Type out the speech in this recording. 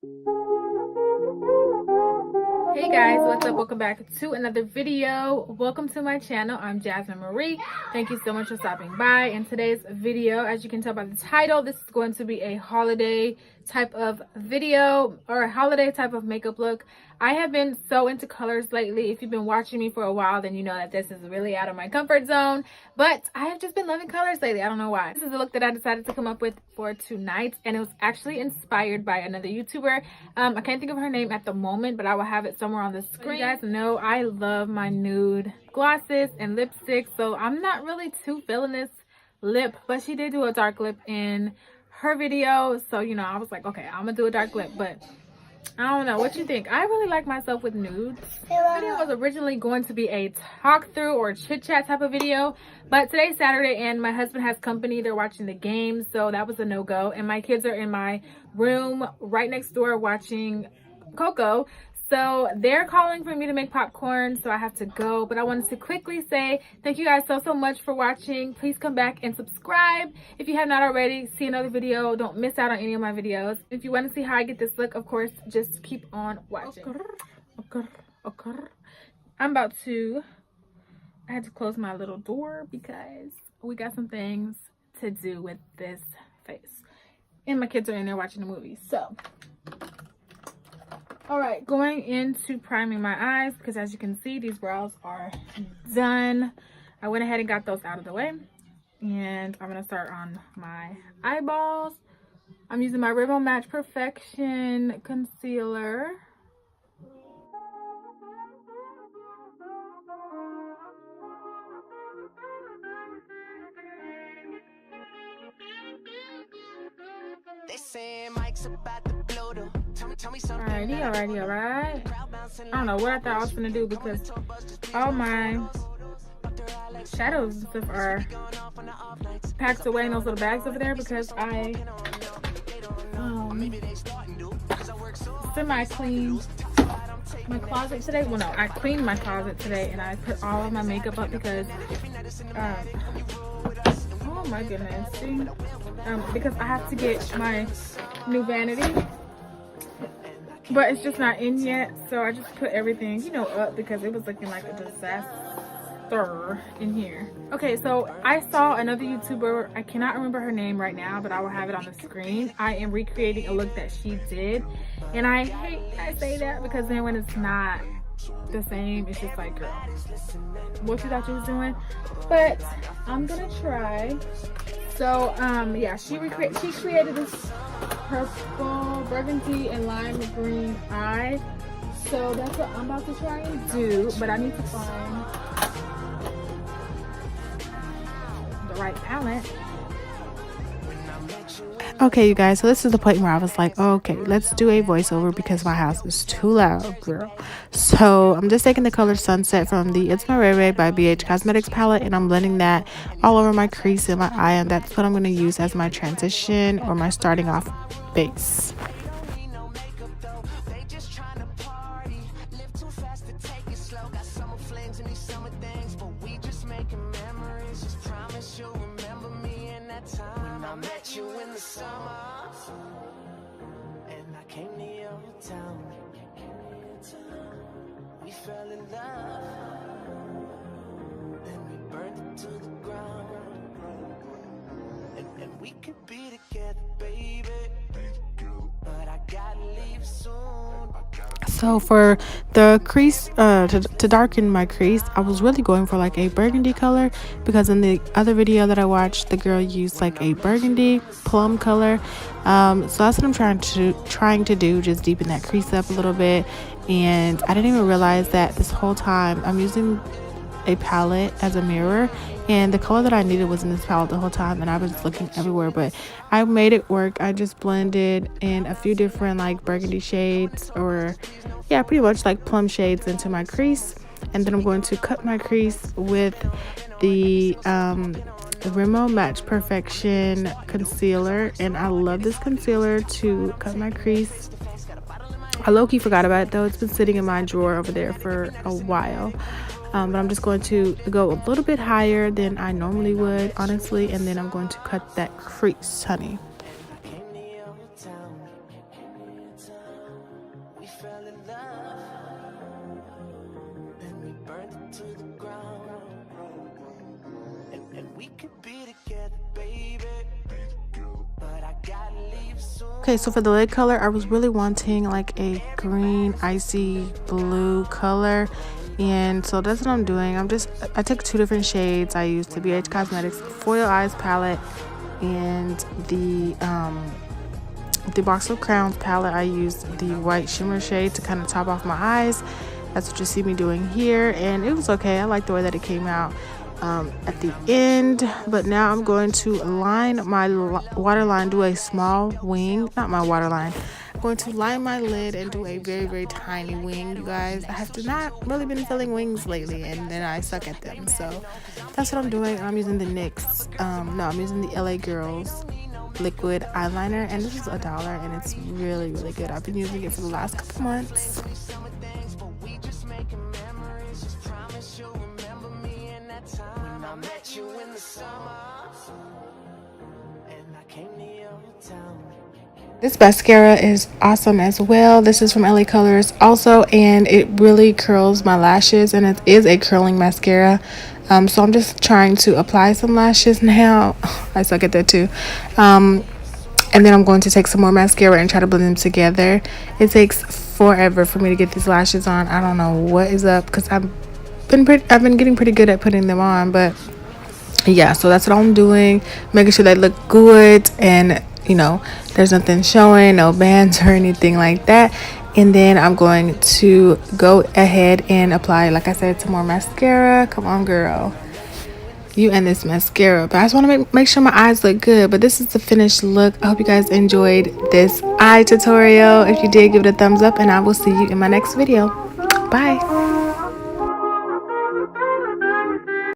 Hey guys, what's up? Welcome back to another video. Welcome to my channel. I'm Jasmine Marie. Thank you so much for stopping by. In today's video, as you can tell by the title, this is going to be a holiday type of video or a holiday type of makeup look. I have been so into colors lately. If you've been watching me for a while, then you know that this is really out of my comfort zone, but I have just been loving colors lately. I don't know why. This is a look that I decided to come up with for tonight, and it was actually inspired by another YouTuber. I can't think of her name at the moment, but I will have it somewhere on the screen. You guys know I love my nude glosses and lipsticks, so I'm not really too feeling this lip, but she did do a dark lip in her video, so you know, I was like, okay, I'm gonna do a dark lip. But I don't know what you think. I really like myself with nudes. The video was originally going to be a talk through or chit chat type of video, but today's Saturday and my husband has company. They're watching the game, so that was a no-go, and my kids are in my room right next door watching Coco. So they're calling for me to make popcorn, so I have to go. But I wanted to quickly say thank you guys so much for watching. Please come back and subscribe if you have not already. See another video. Don't miss out on any of my videos. If you want to see how I get this look, of course, just keep on watching. I'm about to... I had to close my little door because we got some things to do with this face. And my kids are in there watching the movie, so... All right, going into priming my eyes, because as you can see, these brows are done. I went ahead and got those out of the way, and I'm gonna start on my eyeballs. I'm using my Rimmel Match Perfection concealer. Alright. I don't know what I thought I was gonna do because all my shadows and stuff are packed away in those little bags over there because I semi-cleaned my closet today. Well, no, I cleaned my closet today and I put all of my makeup up because oh my goodness, see? Because I have to get my new vanity, but it's just not in yet, so I just put everything, you know, up because it was looking like a disaster in here. Okay, so I saw another YouTuber, I cannot remember her name right now, but I will have it on the screen. I am recreating a look that she did, and I hate I say that because then when it's not the same, it's just like, girl, what you thought you was doing? But I'm gonna try. So yeah, she created this purple, burgundy, and lime green eye. So that's what I'm about to try and do, but I need to find the right palette. Okay, you guys, so this is the point where I was like, okay, let's do a voiceover because my house is too loud, girl. So I'm just taking the color Sunset from the It's My Raye by BH Cosmetics palette, and I'm blending that all over my crease and my eye, and that's what I'm going to use as my transition or my starting off base. We fell in love, then we burned it to the ground, and we could be together, baby, but I gotta leave soon. So for the crease, to darken my crease, I was really going for like a burgundy color because in the other video that I watched, the girl used like a burgundy plum color. So that's what I'm trying to do, just deepen that crease up a little bit. And I didn't even realize that this whole time I'm using a palette as a mirror, and the color that I needed was in this palette the whole time, and I was looking everywhere, but I made it work. I just blended in a few different like burgundy shades, or yeah, pretty much like plum shades into my crease, and then I'm going to cut my crease with the Rimmel Match Perfection concealer, and I love this concealer to cut my crease. I low-key forgot about it though. It's been sitting in my drawer over there for a while. But I'm just going to go a little bit higher than I normally would, honestly, and then I'm going to cut that crease, honey. we fell in love, then we burned it to the ground. And we could be together, baby, but I gotta leave soon. Okay, so for the lid color, I was really wanting like a green icy blue color, and so that's what I'm doing. I took 2 different shades. I used the BH Cosmetics Foil Eyes palette and the Box of Crowns palette. I used the white shimmer shade to kind of top off my eyes. That's what you see me doing here, and it was okay. I like the way that it came out at the end. But now I'm going to line my waterline, do a small wing, not my waterline. I'm going to line my lid and do a very, very tiny wing, you guys. I have not really been filling wings lately, and then I suck at them. So that's what I'm doing. I'm using the NYX, I'm using the LA Girls liquid eyeliner, and this is $1, and it's really, really good. I've been using it for the last couple months. This mascara is awesome as well. This is from LA Colors also, and it really curls my lashes, and it is a curling mascara. So I'm just trying to apply some lashes now. I suck at that too. And then I'm going to take some more mascara and try to blend them together. It takes forever for me to get these lashes on. I don't know what is up, because I've been getting pretty good at putting them on. But yeah, so that's what I'm doing, making sure they look good, and you know, there's nothing showing, no bands or anything like that. And then I'm going to go ahead and apply, like I said, some more mascara. Come on, girl, you and this mascara. But I just want to make sure my eyes look good. But this is the finished look. I hope you guys enjoyed this eye tutorial. If you did, give it a thumbs up, and I will see you in my next video. Bye.